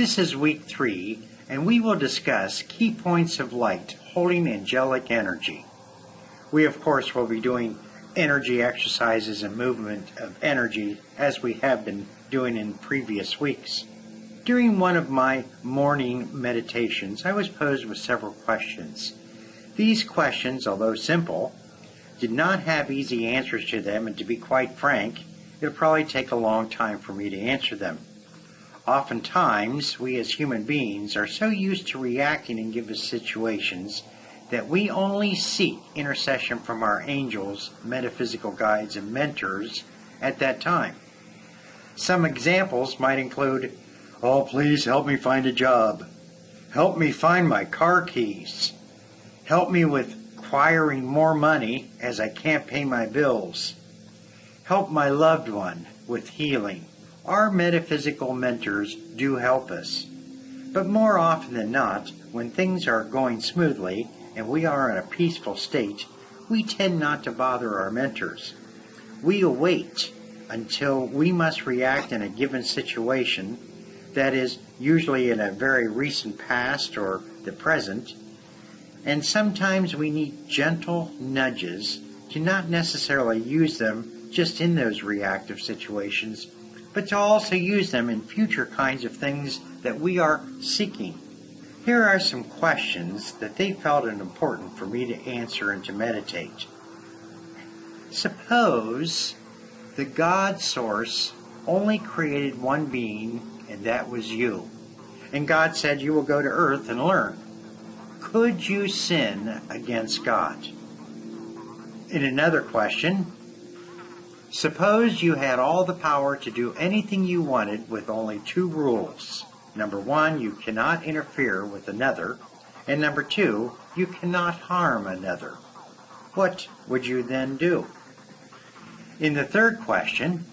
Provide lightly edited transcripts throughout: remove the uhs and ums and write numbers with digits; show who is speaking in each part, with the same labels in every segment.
Speaker 1: This is week 3, and we will discuss key points of light holding angelic energy. We, of course, will be doing energy exercises and movement of energy as we have been doing in previous weeks. During one of my morning meditations, I was posed with several questions. These questions, although simple, did not have easy answers to them, and to be quite frank, it would probably take a long time for me to answer them. Oftentimes, we as human beings are so used to reacting in given situations that we only seek intercession from our angels, metaphysical guides, and mentors at that time. Some examples might include, "Oh, please help me find a job. Help me find my car keys. Help me with acquiring more money as I can't pay my bills. Help my loved one with healing." Our metaphysical mentors do help us. But more often than not, when things are going smoothly and we are in a peaceful state, we tend not to bother our mentors. We await until we must react in a given situation, that is, usually in a very recent past or the present, and sometimes we need gentle nudges to not necessarily use them just in those reactive situations, but to also use them in future kinds of things that we are seeking. Here are some questions that they felt it important for me to answer and to meditate. Suppose the God source only created one being, and that was you. And God said you will go to earth and learn. Could you sin against God? In another question, suppose you had all the power to do anything you wanted with only 2 rules. Number 1, you cannot interfere with another. And number 2, you cannot harm another. What would you then do? In the third question,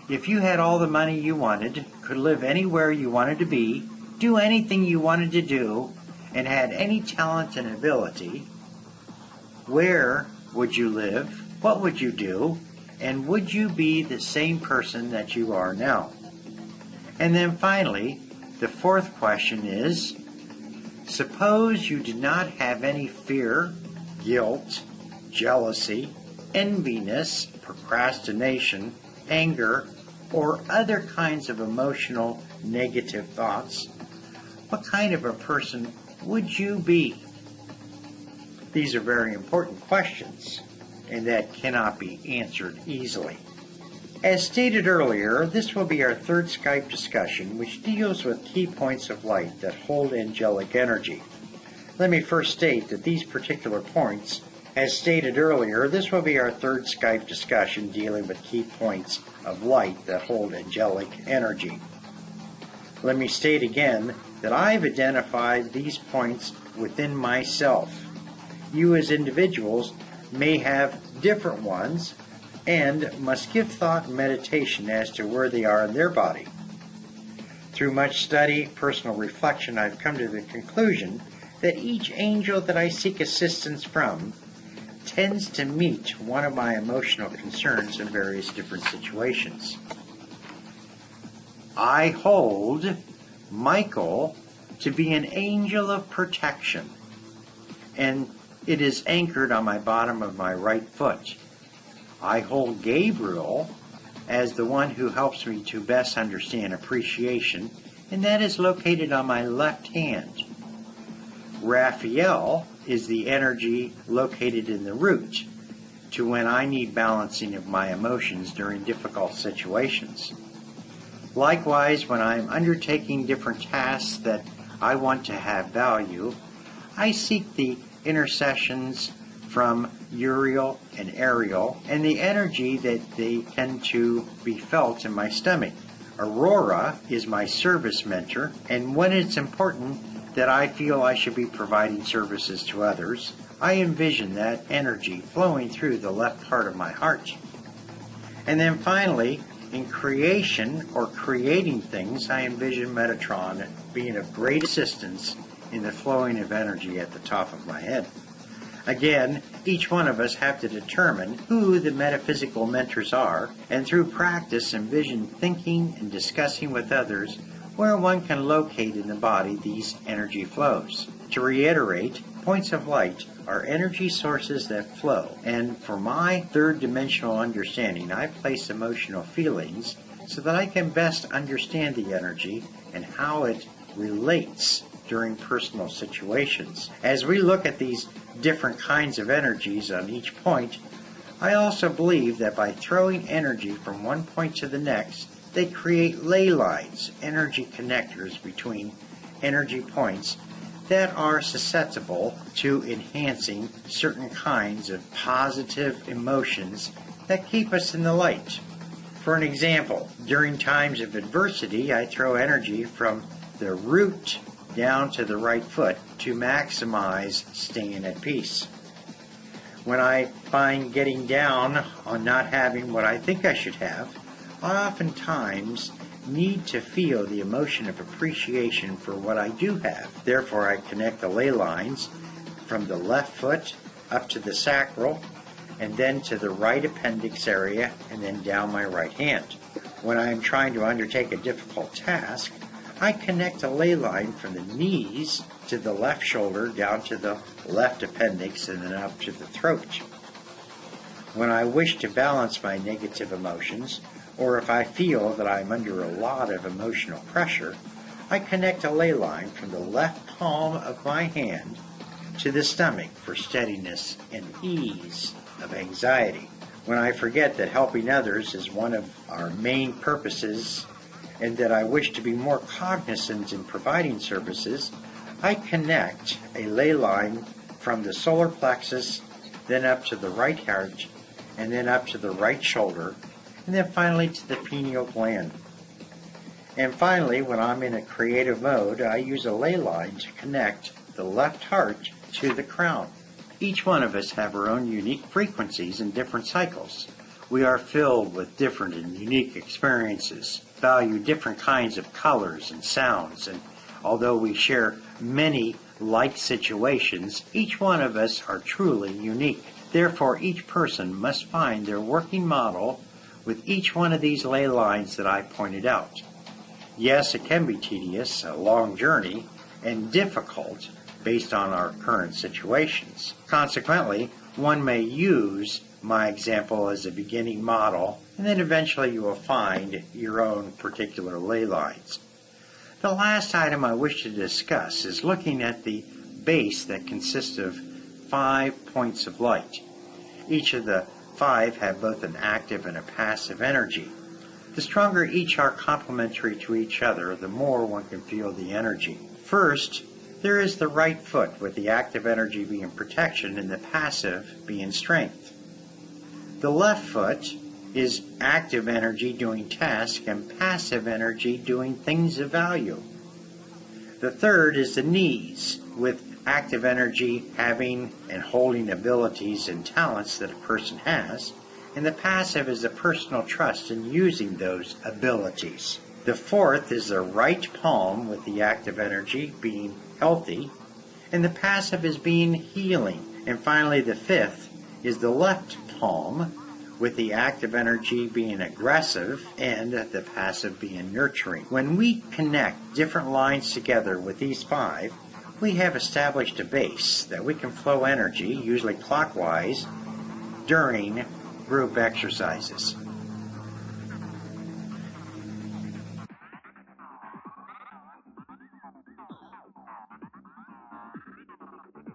Speaker 1: if you had all the money you wanted, could live anywhere you wanted to be, do anything you wanted to do, and had any talent and ability, where would you live? What would you do? And would you be the same person that you are now? And then finally, the fourth question is, suppose you did not have any fear, guilt, jealousy, enviness, procrastination, anger, or other kinds of emotional negative thoughts, what kind of a person would you be? These are very important questions, and that cannot be answered easily. As stated earlier, this will be our third Skype discussion, which deals with key points of light that hold angelic energy. Let me first state that these particular points, as stated earlier, this will be our third Skype discussion dealing with key points of light that hold angelic energy. Let me state again that I've identified these points within myself. You as individuals may have different ones and must give thought and meditation as to where they are in their body. Through much study, personal reflection, I've come to the conclusion that each angel that I seek assistance from tends to meet one of my emotional concerns in various different situations. I hold Michael to be an angel of protection, and it is anchored on my bottom of my right foot. I hold Gabriel as the one who helps me to best understand appreciation, and that is located on my left hand. Raphael is the energy located in the root, to when I need balancing of my emotions during difficult situations. Likewise, when I'm undertaking different tasks that I want to have value, I seek the intercessions from Uriel and Ariel, and the energy that they tend to be felt in my stomach. Aurora is my service mentor, and when it's important that I feel I should be providing services to others, I envision that energy flowing through the left part of my heart. And then finally, in creation or creating things, I envision Metatron being of great assistance in the flowing of energy at the top of my head. Again, each one of us have to determine who the metaphysical mentors are, and through practice envision thinking and discussing with others where one can locate in the body these energy flows. To reiterate, points of light are energy sources that flow, and for my third-dimensional understanding, I place emotional feelings so that I can best understand the energy and how it relates during personal situations. As we look at these different kinds of energies on each point, I also believe that by throwing energy from one point to the next, they create ley lines, energy connectors between energy points that are susceptible to enhancing certain kinds of positive emotions that keep us in the light. For an example, during times of adversity, I throw energy from the root down to the right foot to maximize staying at peace. When I find getting down on not having what I think I should have, I oftentimes need to feel the emotion of appreciation for what I do have. Therefore, I connect the ley lines from the left foot up to the sacral, and then to the right appendix area, and then down my right hand. When I am trying to undertake a difficult task, I connect a ley line from the knees to the left shoulder, down to the left appendix, and then up to the throat. When I wish to balance my negative emotions, or if I feel that I'm under a lot of emotional pressure, I connect a ley line from the left palm of my hand to the stomach for steadiness and ease of anxiety. When I forget that helping others is one of our main purposes and that I wish to be more cognizant in providing services, I connect a ley line from the solar plexus, then up to the right heart, and then up to the right shoulder, and then finally to the pineal gland. And finally, when I'm in a creative mode, I use a ley line to connect the left heart to the crown. Each one of us have our own unique frequencies and different cycles. We are filled with different and unique experiences, value different kinds of colors and sounds, and although we share many like situations, each one of us are truly unique. Therefore, each person must find their working model with each one of these ley lines that I pointed out. Yes, it can be tedious, a long journey, and difficult based on our current situations. Consequently, one may use my example as a beginning model, and then eventually you will find your own particular ley lines. The last item I wish to discuss is looking at the base that consists of 5 points of light. Each of the 5 have both an active and a passive energy. The stronger each are complementary to each other, the more one can feel the energy. First, there is the right foot, with the active energy being protection and the passive being strength. The left foot is active energy doing tasks and passive energy doing things of value. The third is the knees, with active energy having and holding abilities and talents that a person has, and the passive is the personal trust in using those abilities. The fourth is the right palm, with the active energy being healthy, and the passive is being healing. And finally, the fifth is the left palm, with the active energy being aggressive and the passive being nurturing. When we connect different lines together with these 5, we have established a base that we can flow energy, usually clockwise, during group exercises.